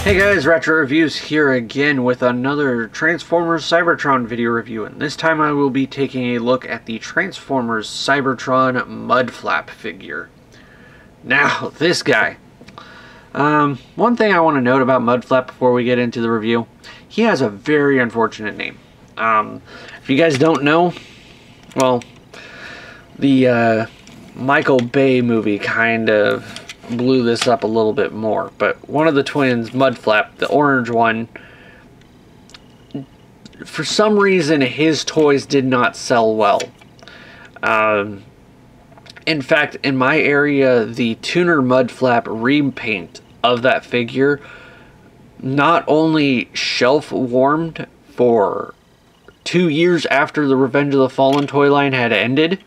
Hey guys, Retro Reviews here again with another Transformers Cybertron video review, and this time I will be taking a look at the Transformers Cybertron Mudflap figure. Now, this guy. One thing I want to note about Mudflap before we get into the review, he has a very unfortunate name. If you guys don't know, well, the Michael Bay movie kind of blew this up a little bit more, but one of the twins, Mudflap, the orange one, for some reason his toys did not sell well. In fact, in my area, the Tuner Mudflap repaint of that figure not only shelf warmed for 2 years after the Revenge of the Fallen toy line had ended,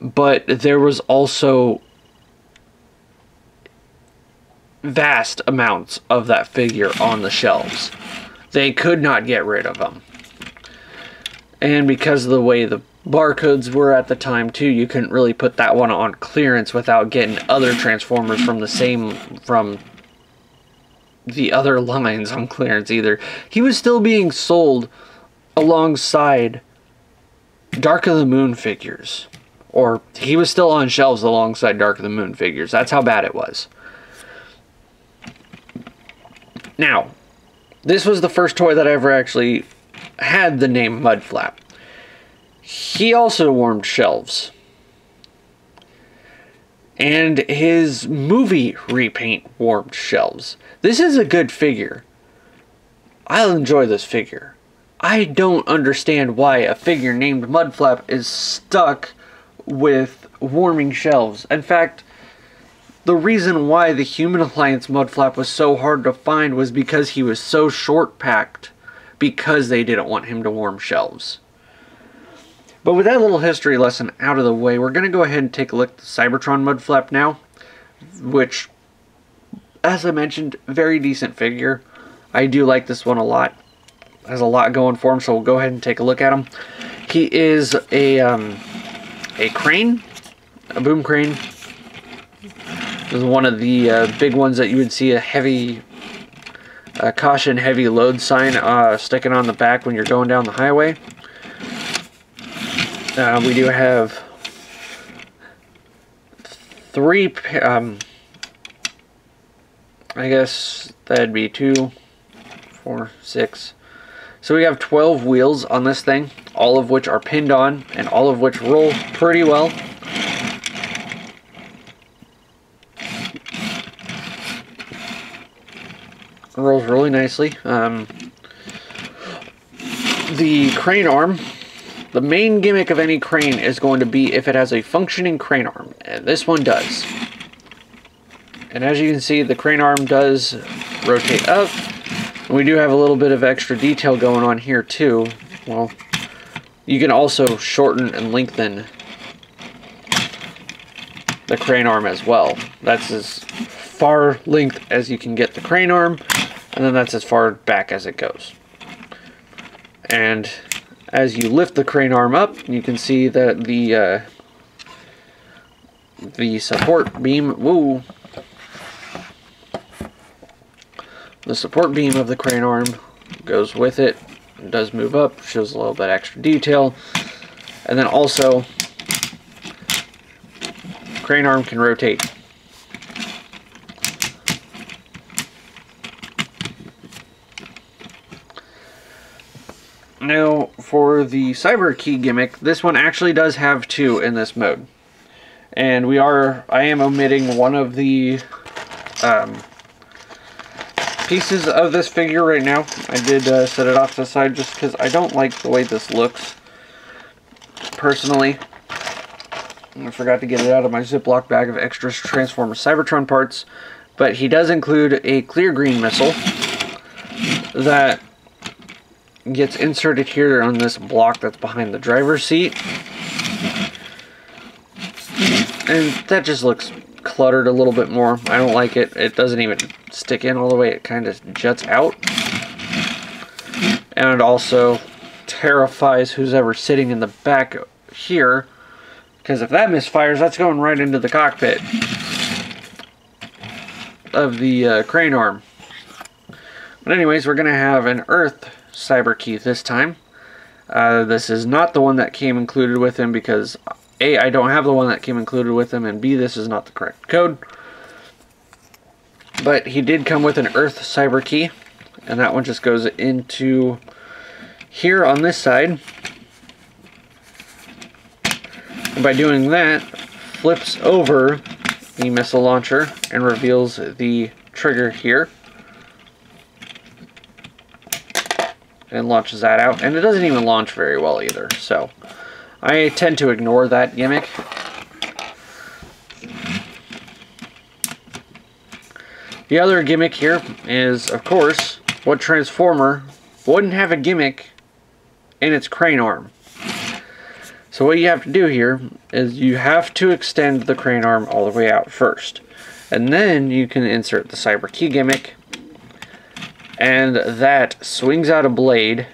but there was also vast amounts of that figure on the shelves. They could not get rid of them. And because of the way the barcodes were at the time too, you couldn't really put that one on clearance without getting other Transformers from the other lines on clearance either. He was still being sold alongside Dark of the Moon figures. Or he was still on shelves alongside Dark of the Moon figures. That's how bad it was. Now, this was the first toy that I ever actually had the name Mudflap. He also warmed shelves. And his movie repaint warmed shelves. This is a good figure. I'll enjoy this figure. I don't understand why a figure named Mudflap is stuck with warming shelves. In fact, the reason why the Human Alliance Mudflap was so hard to find was because he was so short-packed, because they didn't want him to warm shelves. But with that little history lesson out of the way, we're going to go ahead and take a look at the Cybertron Mudflap now, which, as I mentioned, very decent figure. I do like this one a lot. Has a lot going for him, so we'll go ahead and take a look at him. He is a crane, a boom crane. This is one of the big ones that you would see a heavy, caution heavy load sign sticking on the back when you're going down the highway. We do have three, I guess that'd be 2, 4, 6. So we have 12 wheels on this thing, all of which are pinned on and all of which roll pretty well. Rolls really nicely. The crane arm, the main gimmick of any crane is going to be if it has a functioning crane arm, and this one does. And as you can see, the crane arm does rotate up. And we do have a little bit of extra detail going on here too. Well, you can also shorten and lengthen the crane arm as well. That's as far length as you can get the crane arm, and then that's as far back as it goes. And as you lift the crane arm up, you can see that the support beam, the support beam of the crane arm goes with it. It does move up, shows a little bit extra detail. And then also, crane arm can rotate. Now, for the Cyber Key gimmick, this one actually does have 2 in this mode. And I am omitting one of the pieces of this figure right now. I did set it off to the side just because I don't like the way this looks, personally. I forgot to get it out of my Ziploc bag of extra Transformers Cybertron parts. But he does include a clear green missile that gets inserted here on this block that's behind the driver's seat. And that just looks cluttered a little bit more. I don't like it. It doesn't even stick in all the way. It kind of juts out. And it also terrifies who's ever sitting in the back here, because if that misfires, that's going right into the cockpit of the crane arm. But anyways, we're going to have an Earth cyber key this time. This is not the one that came included with him because A, I don't have the one that came included with him, and B, this is not the correct code. But he did come with an Earth cyber key, and that one just goes into here on this side. And by doing that, flips over the missile launcher and reveals the trigger here. And launches that out. And it doesn't even launch very well either, so I tend to ignore that gimmick. The other gimmick here is, of course, what Transformer wouldn't have a gimmick in its crane arm. So what you have to do here is you have to extend the crane arm all the way out first. And then you can insert the cyber key gimmick. And that swings out a blade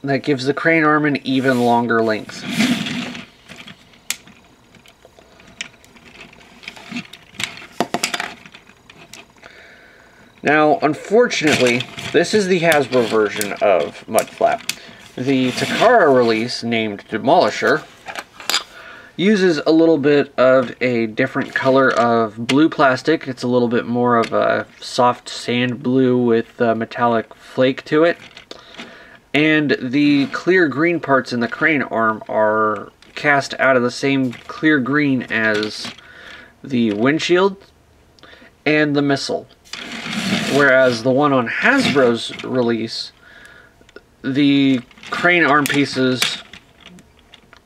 that gives the crane arm an even longer length. Now, unfortunately, this is the Hasbro version of Mudflap. The Takara release, named Demolisher, uses a little bit of a different color of blue plastic. It's a little bit more of a soft sand blue with a metallic flake to it. And the clear green parts in the crane arm are cast out of the same clear green as the windshield and the missile. Whereas the one on Hasbro's release, the crane arm pieces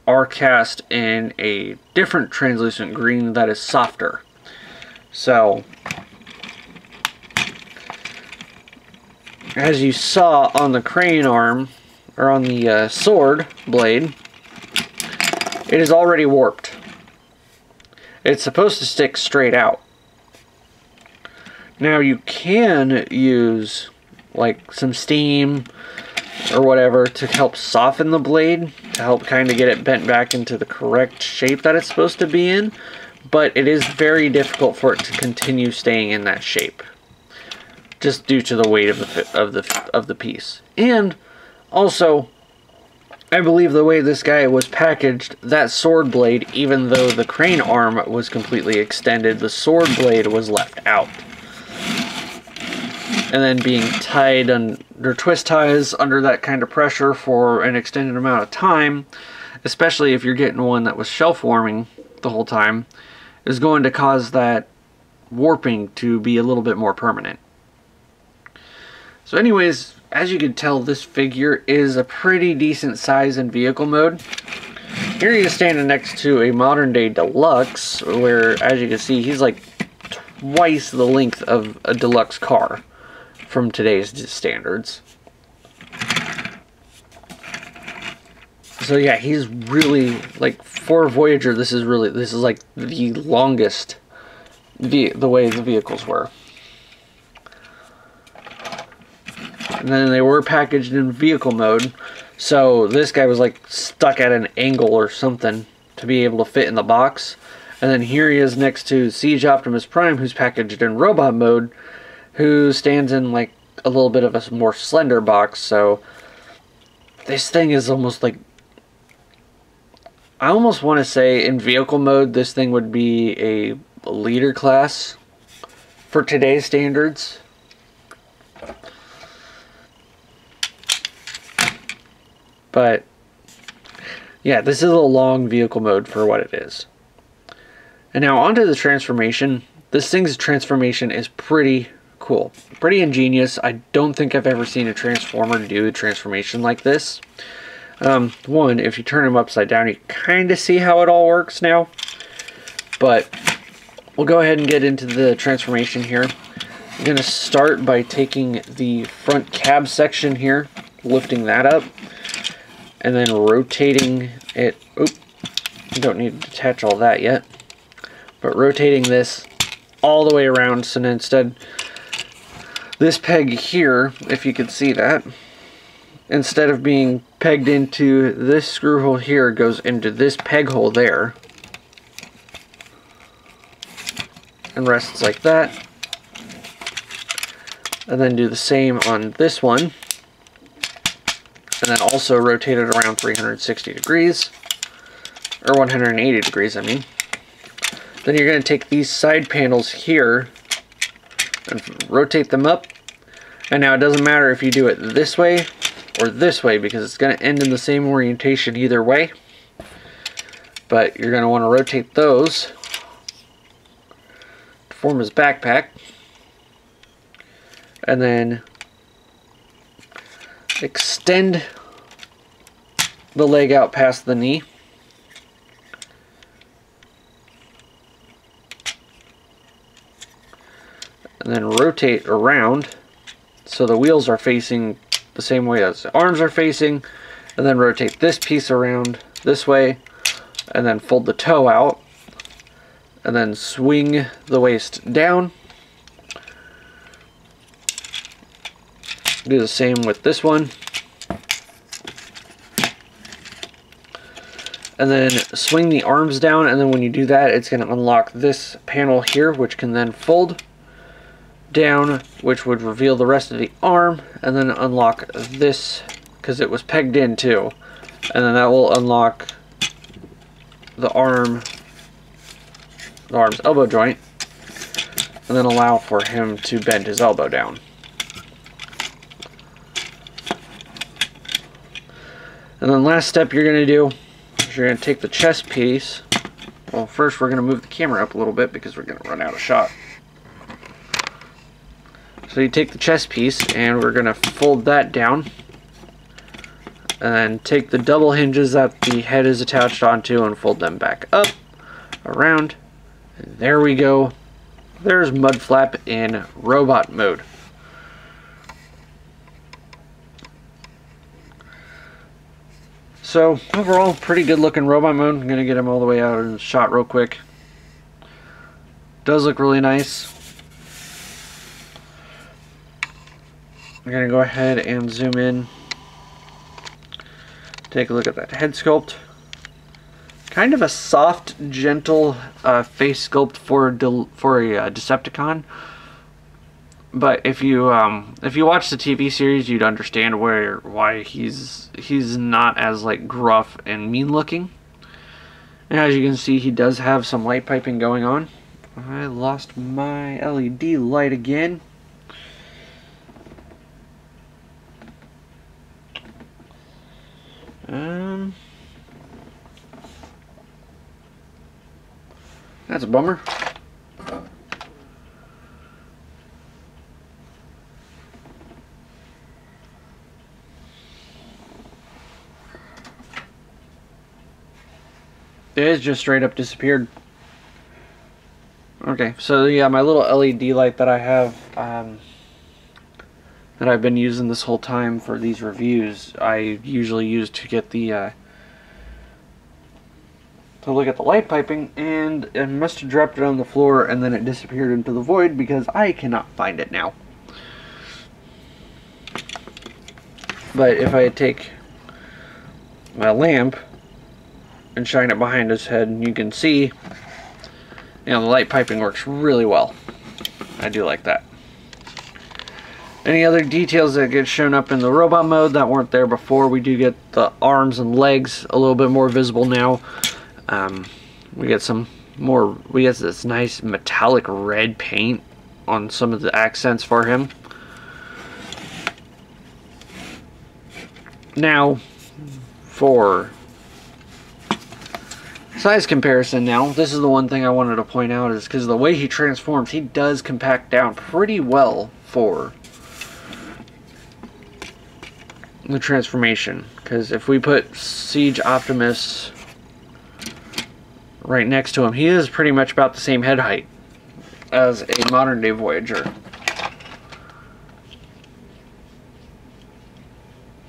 are cast in a different translucent green that is softer. So, as you saw on the crane arm, or on the sword blade, it is already warped. It's supposed to stick straight out. Now you can use like some steam or whatever to help soften the blade, to help kind of get it bent back into the correct shape that it's supposed to be in, but it is very difficult for it to continue staying in that shape, just due to the weight of the piece. And also, I believe the way this guy was packaged, that sword blade, even though the crane arm was completely extended, the sword blade was left out. And then being tied under twist ties under that kind of pressure for an extended amount of time, especially if you're getting one that was shelf warming the whole time, is going to cause that warping to be a little bit more permanent. So anyways, as you can tell, this figure is a pretty decent size in vehicle mode. Here he is standing next to a modern day deluxe, where as you can see, he's like twice the length of a deluxe car from today's standards. So yeah, he's really, like, for Voyager, this is like the longest the way the vehicles were. And then they were packaged in vehicle mode, so this guy was like stuck at an angle or something to be able to fit in the box. And then here he is next to Siege Optimus Prime, who's packaged in robot mode, who stands in like a little bit of a more slender box. So this thing is almost like, I almost want to say in vehicle mode this thing would be a leader class for today's standards. But yeah, this is a long vehicle mode for what it is. And now onto the transformation. This thing's transformation is pretty cool. Pretty ingenious. I don't think I've ever seen a Transformer do a transformation like this. One, if you turn him upside down, you kind of see how it all works now. But we'll go ahead and get into the transformation here. I'm going to start by taking the front cab section here, lifting that up, and then rotating it. Oop, don't need to detach all that yet. But rotating this all the way around, so then instead, this peg here, if you could see that, instead of being pegged into this screw hole here, goes into this peg hole there. and rests like that. And then do the same on this one. And then also rotate it around 360 degrees. Or 180 degrees, I mean. Then you're going to take these side panels here and rotate them up. And now it doesn't matter if you do it this way or this way, because it's going to end in the same orientation either way. But you're going to want to rotate those to form his backpack. And then extend the leg out past the knee. And then rotate around so the wheels are facing the same way as the arms are facing. And then rotate this piece around this way. And then fold the toe out. And then swing the waist down. Do the same with this one. And then swing the arms down, and then when you do that, it's going to unlock this panel here, which can then fold down, which would reveal the rest of the arm, and then unlock this, because it was pegged in too. And then that will unlock the arm's elbow joint, and then allow for him to bend his elbow down. And then last step you're going to do is you're going to take the chest piece. Well, first we're going to move the camera up a little bit because we're going to run out of shot. So you take the chest piece and we're going to fold that down. And then take the double hinges that the head is attached onto and fold them back up, around. And there we go. There's Mudflap in robot mode. So, overall, pretty good looking robot mode. I'm going to get him all the way out in the shot real quick. Does look really nice. I'm going to go ahead and zoom in. Take a look at that head sculpt. Kind of a soft, gentle face sculpt for a Decepticon. But if you watch the TV series, you'd understand why he's not as like gruff and mean looking. And as you can see, he does have some light piping going on. I lost my LED light again. That's a bummer. It has just straight up disappeared. Okay, so yeah, my little LED light that I have, that I've been using this whole time for these reviews, I usually use to get the, to look at the light piping, and I must have dropped it on the floor and then it disappeared into the void because I cannot find it now. But if I take my lamp and shine it behind his head, you can see, you know, the light piping works really well. I do like that. Any other details that get shown up in the robot mode that weren't there before? We do get the arms and legs a little bit more visible now. We get this nice metallic red paint on some of the accents for him. Now, for size comparison now, this is the one thing I wanted to point out, is because the way he transforms, he does compact down pretty well for the transformation. Because if we put Siege Optimus right next to him, he is pretty much about the same head height as a modern day Voyager.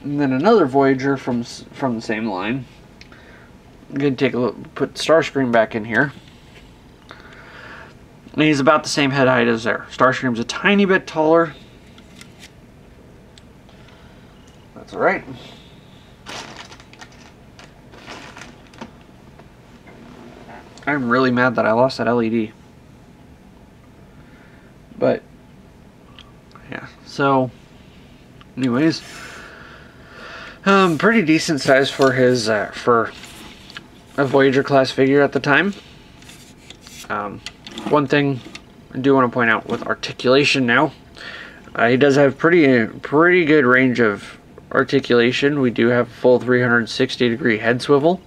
And then another Voyager from the same line. I'm going to take a look, put Starscream back in here. And he's about the same head height as there. Starscream's a tiny bit taller. That's alright. I'm really mad that I lost that LED. But yeah, so anyways, pretty decent size for his for a Voyager class figure at the time. One thing I do want to point out with articulation now, he does have pretty good range of articulation. We do have full 360-degree head swivel,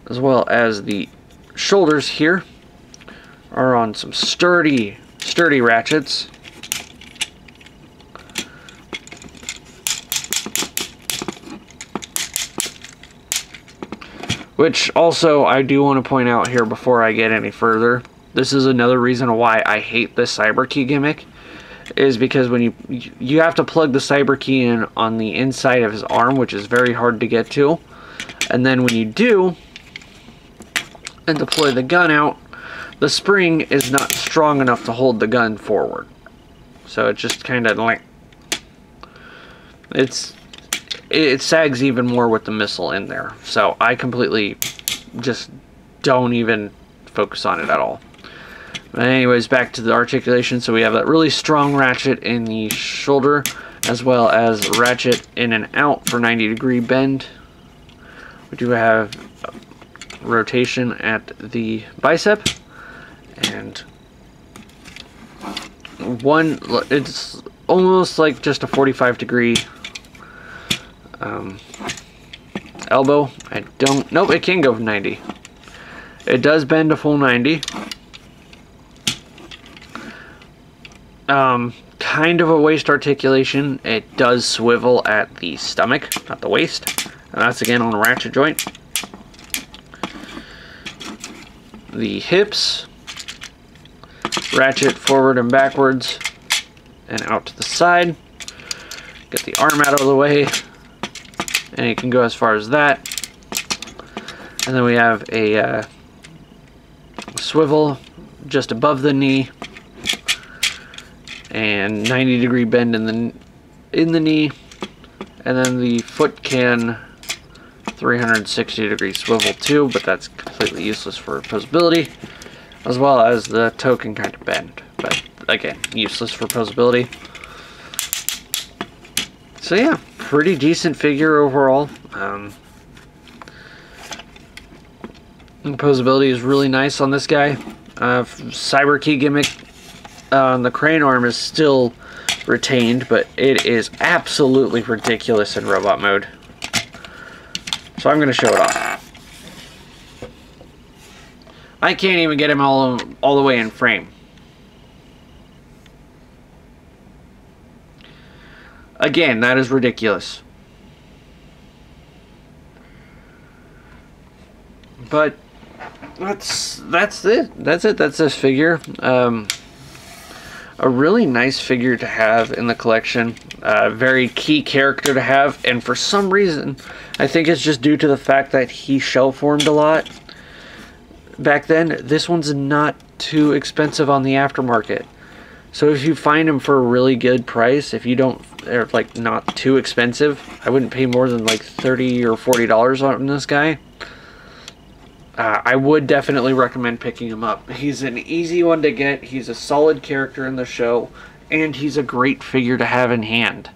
as well as the shoulders here are on some sturdy ratchets. Which also I do want to point out here before I get any further. This is another reason why I hate this cyber key gimmick, is because when you have to plug the cyber key in on the inside of his arm, which is very hard to get to, and then when you do and deploy the gun out, the spring is not strong enough to hold the gun forward, so it just kind of like it sags even more with the missile in there. So I completely just don't even focus on it at all. But anyways, back to the articulation. So we have that really strong ratchet in the shoulder, as well as ratchet in and out for 90-degree bend. We do have rotation at the bicep, and it's almost like just a 45-degree elbow. Nope, it can go 90. It does bend a full 90. Kind of a waist articulation. It does swivel at the stomach, not the waist. And that's again on a ratchet joint. The hips, ratchet forward and backwards and out to the side. Get the arm out of the way, and it can go as far as that. And then we have a swivel just above the knee, and 90-degree bend in the knee, and then the foot can 360-degree swivel too, but that's completely useless for posability, as well as the toe can kind of bend, but again, useless for posability. So yeah, pretty decent figure overall. Posability is really nice on this guy. Cyber key gimmick on the crane arm is still retained, but it is absolutely ridiculous in robot mode. So I'm going to show it off. I can't even get him all the way in frame. Again, that is ridiculous. But that's it. That's this figure. A really nice figure to have in the collection. Very key character to have, and for some reason, I think it's just due to the fact that he shell formed a lot back then. This one's not too expensive on the aftermarket. So if you find him for a really good price, if you don't, or like not too expensive, I wouldn't pay more than like $30 or $40 on this guy. I would definitely recommend picking him up. He's an easy one to get. He's a solid character in the show, and he's a great figure to have in hand.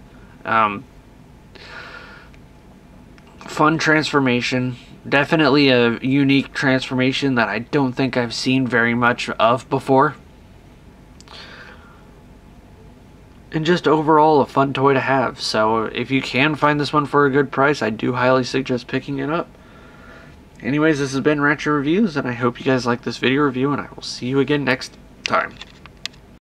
Fun transformation. Definitely a unique transformation that I don't think I've seen very much of before. And just overall a fun toy to have. So if you can find this one for a good price, I do highly suggest picking it up. Anyways, this has been Ratchet Reviews, and I hope you guys like this video review, and I will see you again next time.